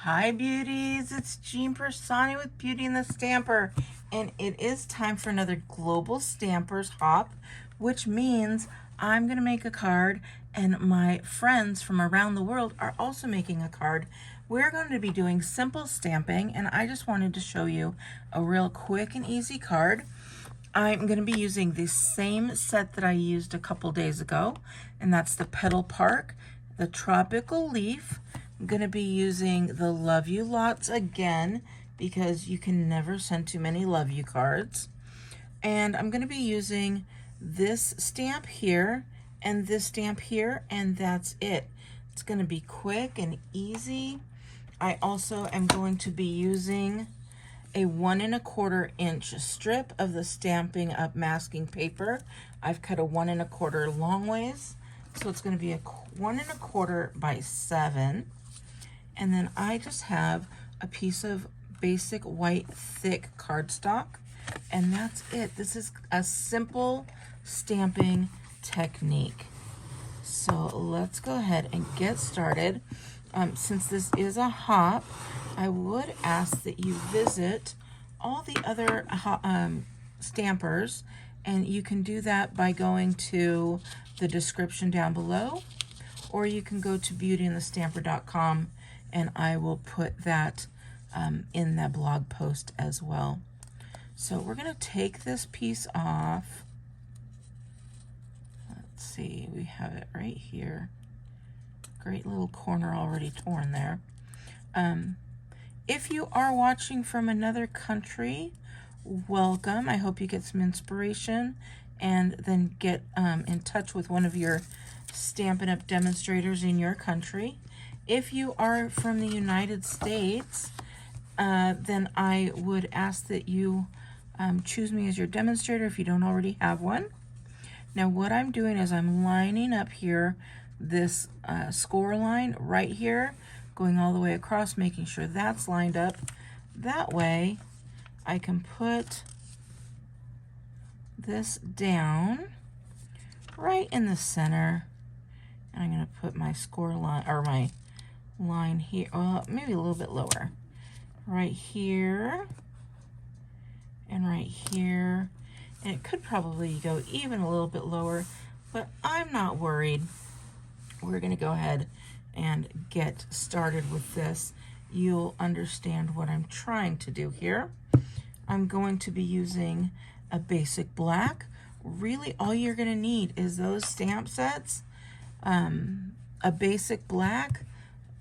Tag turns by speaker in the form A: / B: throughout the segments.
A: Hi beauties, it's Jean Piersanti with Beauty and the Stamper, and it is time for another Global Stampers Hop, which means I'm going to make a card and my friends from around the world are also making a card. We're going to be doing simple stamping, and I just wanted to show you a real quick and easy card. I'm going to be using the same set that I used a couple days ago, and that's the Petal Park, the Tropical Leaf. I'm going to be using the Love You Lots again because you can never send too many love you cards. And I'm going to be using this stamp here and this stamp here, and that's it. It's going to be quick and easy. I also am going to be using a 1 1/4 inch strip of the Stampin' Up! Masking paper. I've cut a 1 1/4 long ways, so it's going to be a 1 1/4 by 7. And then I just have a piece of basic white thick cardstock, and that's it. This is a simple stamping technique. So let's go ahead and get started. Since this is a hop, I would ask that you visit all the other stampers, and you can do that by going to the description down below, or you can go to beautyandthestamper.com, and I will put that in the blog post as well. So we're going to take this piece off. Let's see, we have it right here. Great little corner already torn there. If you are watching from another country, welcome. I hope you get some inspiration and then get in touch with one of your Stampin' Up! Demonstrators in your country. If you are from the United States, then I would ask that you choose me as your demonstrator if you don't already have one. Now what I'm doing is I'm lining up here this score line right here, going all the way across, making sure that's lined up. That way I can put this down right in the center, and I'm going to put my score line, or my line here, maybe a little bit lower, right here and right here, and it could probably go even a little bit lower, but I'm not worried. We're going to go ahead and get started with this. You'll understand what I'm trying to do here. I'm going to be using a basic black. Really all you're going to need is those stamp sets, a basic black,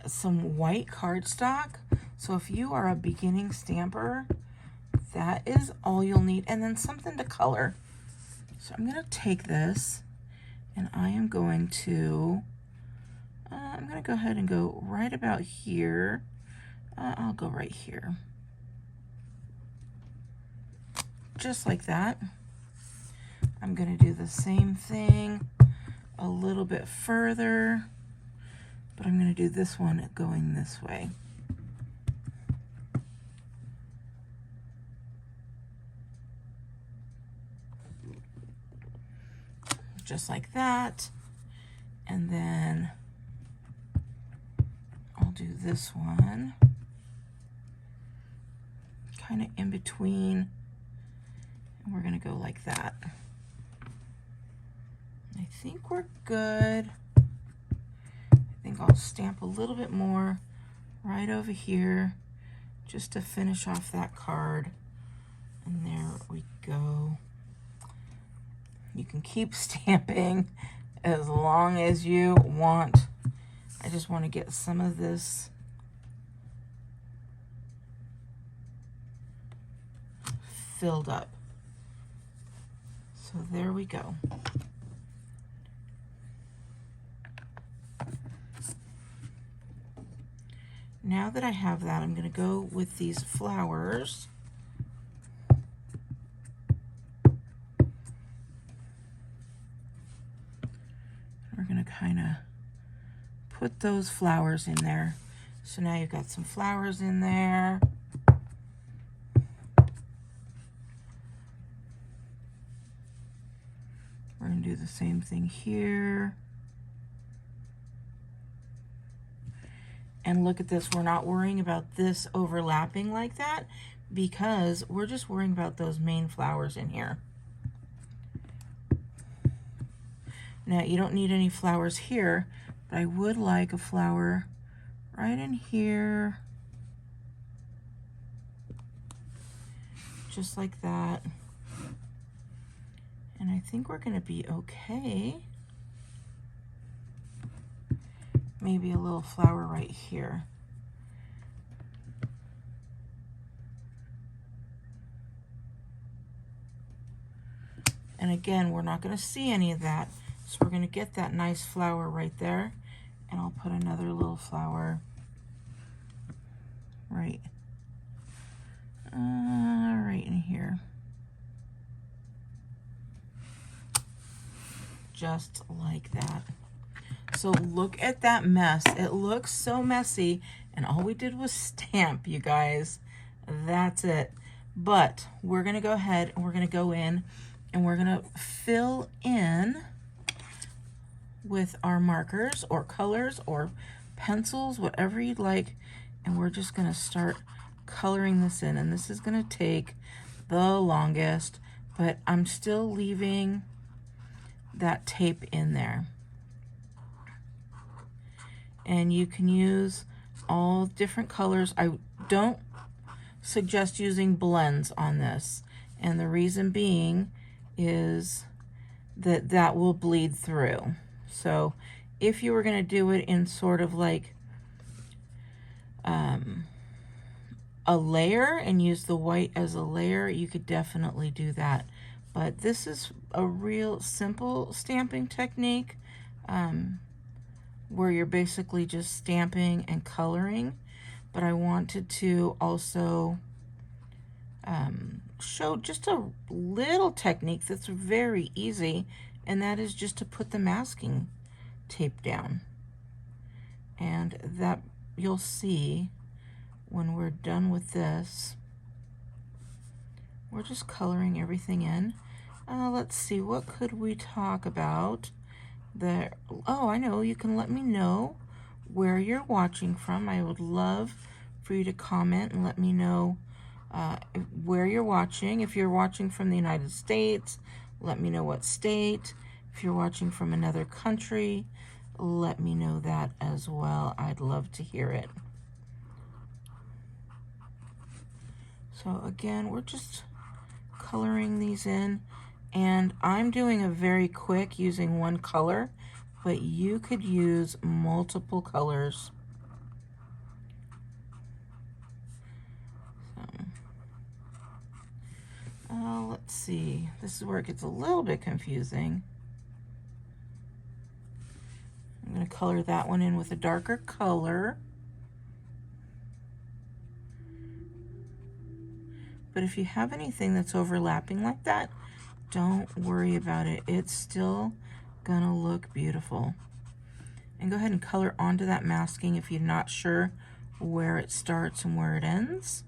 A: some white cardstock. So if you are a beginning stamper, that is all you'll need, and then something to color. So I'm going to take this and I am going to go ahead and go right about here. I'll go right here. Just like that. I'm going to do the same thing a little bit further, but I'm going to do this one going this way. Just like that. And then I'll do this one kind of in between, and we're going to go like that. I think we're good. I think I'll stamp a little bit more right over here just to finish off that card. And there we go. You can keep stamping as long as you want. I just want to get some of this filled up. So there we go. Now that I have that, I'm going to go with these flowers. We're going to kind of put those flowers in there. So now you've got some flowers in there. We're going to do the same thing here. And look at this, we're not worrying about this overlapping like that because we're just worrying about those main flowers in here. Now you don't need any flowers here, but I would like a flower right in here, just like that. And I think we're gonna be okay. Maybe a little flower right here. And again, we're not gonna see any of that. So we're gonna get that nice flower right there. And I'll put another little flower right in here. Just like that. So look at that mess. It looks so messy, and all we did was stamp, you guys. That's it. But we're gonna go ahead and we're gonna go in and we're gonna fill in with our markers or colors or pencils, whatever you'd like, and we're just gonna start coloring this in. And this is gonna take the longest, but I'm still leaving that tape in there. And you can use all different colors. I don't suggest using blends on this, and the reason being is that that will bleed through. So if you were going to do it in sort of like a layer and use the white as a layer, you could definitely do that. But this is a real simple stamping technique where you're basically just stamping and coloring. But I wanted to also show just a little technique that's very easy, and that is just to put the masking tape down. And that you'll see when we're done with this, we're just coloring everything in. Let's see, what could we talk about there? Oh, I know, you can let me know where you're watching from. I would love for you to comment and let me know where you're watching. If you're watching from the United States, let me know what state. If you're watching from another country, let me know that as well. I'd love to hear it. So again, we're just coloring these in, and I'm doing a very quick using one color, but you could use multiple colors. So, let's see, this is where it gets a little bit confusing. I'm going to color that one in with a darker color. But if you have anything that's overlapping like that, don't worry about it. It's still gonna look beautiful. And go ahead and color onto that masking if you're not sure where it starts and where it ends.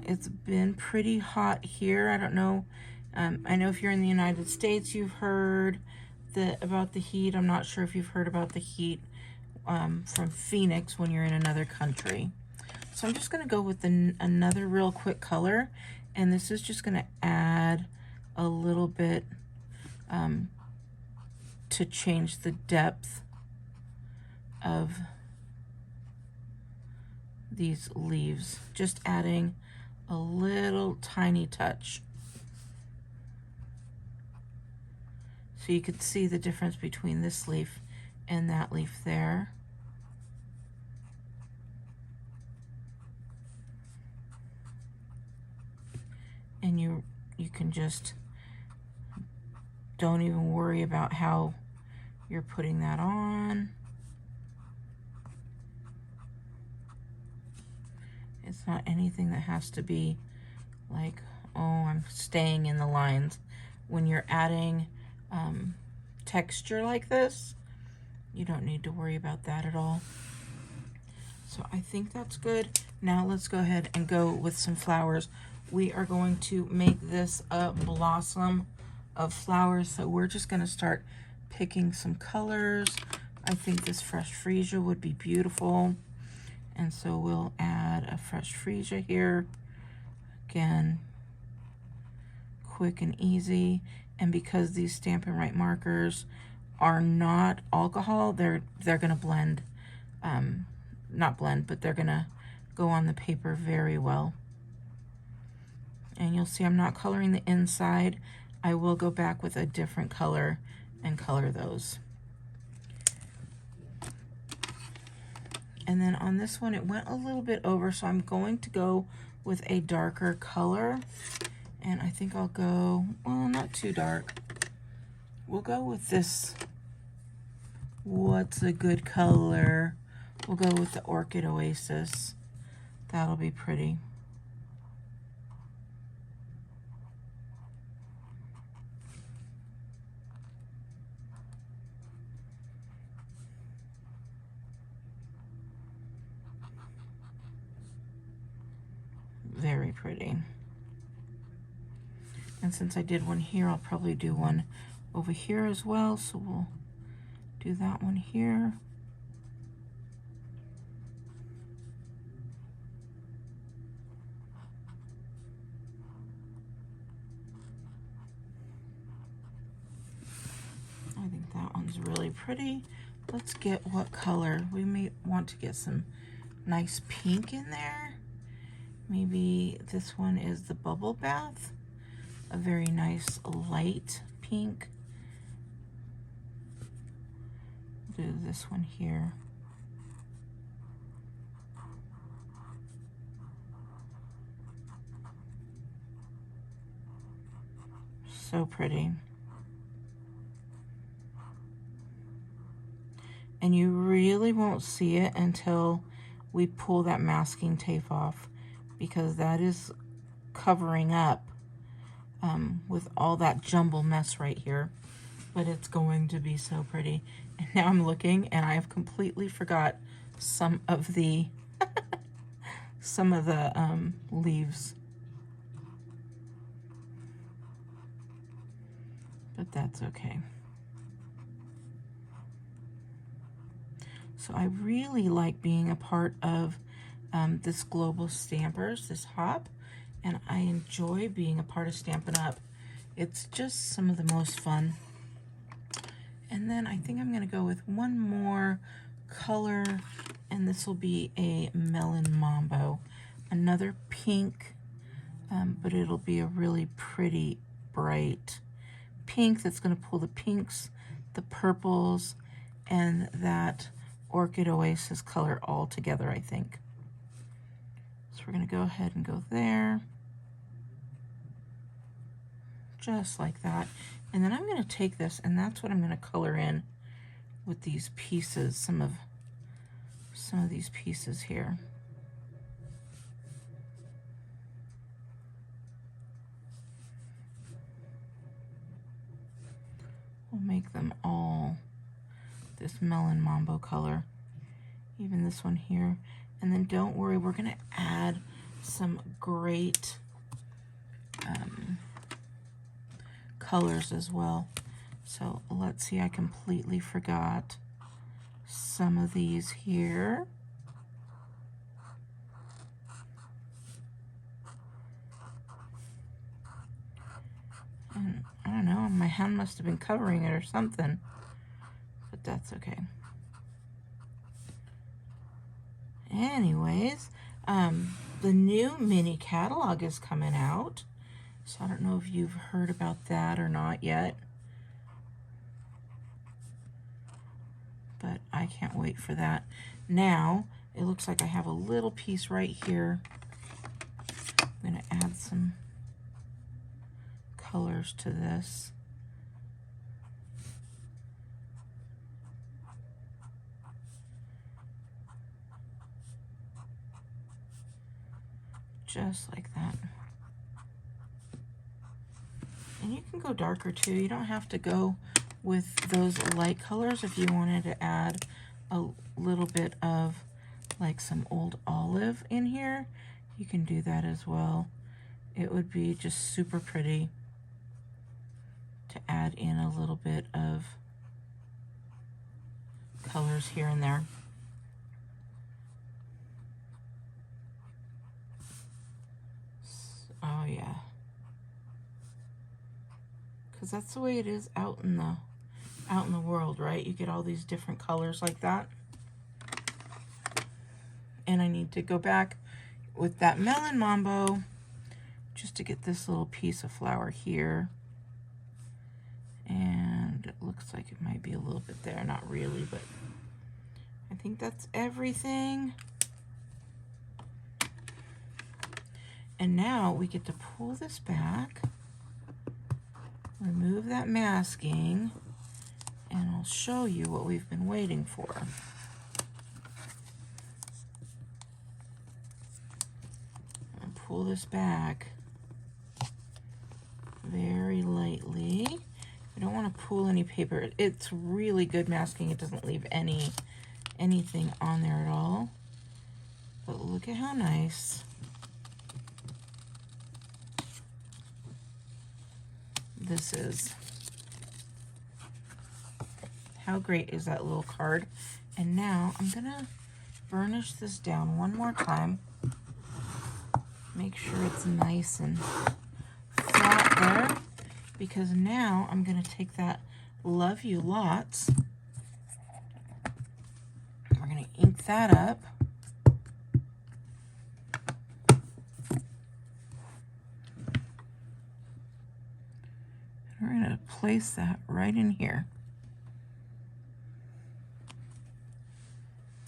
A: It's been pretty hot here. I don't know. I know if you're in the United States, you've heard about the heat. I'm not sure if you've heard about the heat from Phoenix when you're in another country. So I'm just going to go with another real quick color, and this is just going to add a little bit to change the depth of these leaves. Just adding a little tiny touch. So you could see the difference between this leaf and that leaf there. And you can just, don't even worry about how you're putting that on. It's not anything that has to be like, oh, I'm staying in the lines. When you're adding texture like this, you don't need to worry about that at all. So I think that's good. Now let's go ahead and go with some flowers. we are going to make this a blossom of flowers. So we're just going to start picking some colors. I think this fresh freesia would be beautiful. And so we'll add a fresh freesia here. Again, quick and easy. And because these Stampin' Write markers are not alcohol, they're gonna blend, not blend, but they're gonna go on the paper very well. And you'll see I'm not coloring the inside. I will go back with a different color and color those. And then on this one, it went a little bit over, so I'm going to go with a darker color. And I think I'll go, well, not too dark. We'll go with this. What's a good color? We'll go with the Orchid Oasis. That'll be pretty. Very pretty. And since I did one here, I'll probably do one over here as well. So we'll do that one here. I think that one's really pretty. Let's get what color. We may want to get some nice pink in there. Maybe this one is the Bubble Bath. A very nice light pink. Do this one here. So pretty. And you really won't see it until we pull that masking tape off, because that is covering up with all that jumble mess right here. But it's going to be so pretty. And now I'm looking and I have completely forgot some of the leaves. But that's okay. So I really like being a part of this Global Stampers, this hop, and I enjoy being a part of Stampin' Up. It's just some of the most fun. And then I think I'm going to go with one more color, and this will be a Melon Mambo. Another pink, but it'll be a really pretty, bright pink that's going to pull the pinks, the purples, and that Orchid Oasis color all together, I think. So we're going to go ahead and go there. Just like that. And then I'm going to take this, and that's what I'm going to color in with these pieces, some of these pieces here. We'll make them all this Melon Mambo color, even this one here. And then don't worry, we're going to add some great colors as well. So let's see, I completely forgot some of these here. And I don't know, my hand must have been covering it or something, but that's okay. Anyways, the new mini catalog is coming out. So I don't know if you've heard about that or not yet. But I can't wait for that. Now, it looks like I have a little piece right here. I'm going to add some colors to this. Just like that. And you can go darker too. You don't have to go with those light colors. If you wanted to add a little bit of like some old olive in here, you can do that as well. it would be just super pretty to add in a little bit of colors here and there. Oh yeah, because that's the way it is out in the world, right? You get all these different colors like that. And I need to go back with that Melon Mambo just to get this little piece of flower here. And it looks like it might be a little bit there, not really, but I think that's everything. And now we get to pull this back, remove that masking, and I'll show you what we've been waiting for. And pull this back very lightly. I don't want to pull any paper. It's really good masking. It doesn't leave anything on there at all. But look at how nice this is. How great is that little card? And now I'm gonna burnish this down one more time. Make sure it's nice and flat there, because now I'm gonna take that Love You Lots. We're gonna ink that up. We're gonna place that right in here.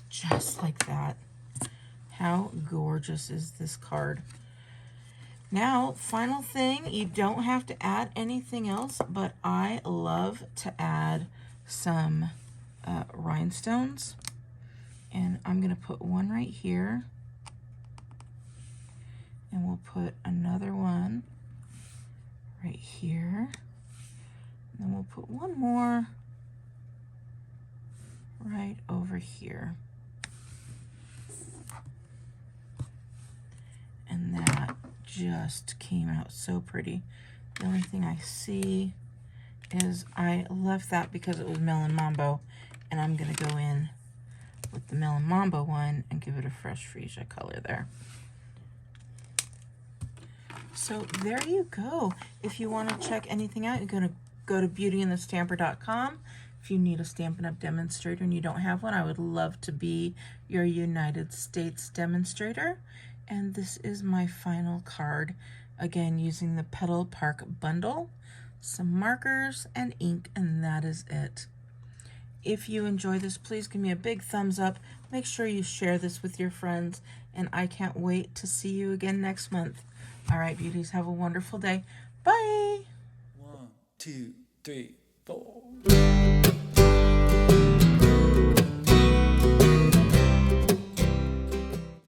A: Just like that. How gorgeous is this card? Now, final thing, you don't have to add anything else, but I love to add some rhinestones. And I'm gonna put one right here. And we'll put another one right here. And then we'll put one more right over here. And that just came out so pretty. The only thing I see is I left that because it was Melon Mambo, and I'm gonna go in with the Melon Mambo one and give it a fresh freesia color there. So there you go. If you want to check anything out, you're gonna go to beautyandthestamper.com. If you need a Stampin' Up! Demonstrator and you don't have one, I would love to be your United States demonstrator. And this is my final card. Again, using the Petal Park bundle, some markers and ink, and that is it. If you enjoy this, please give me a big thumbs up. Make sure you share this with your friends, and I can't wait to see you again next month. All right, beauties, have a wonderful day. Bye.
B: 1, 2, 3, 4.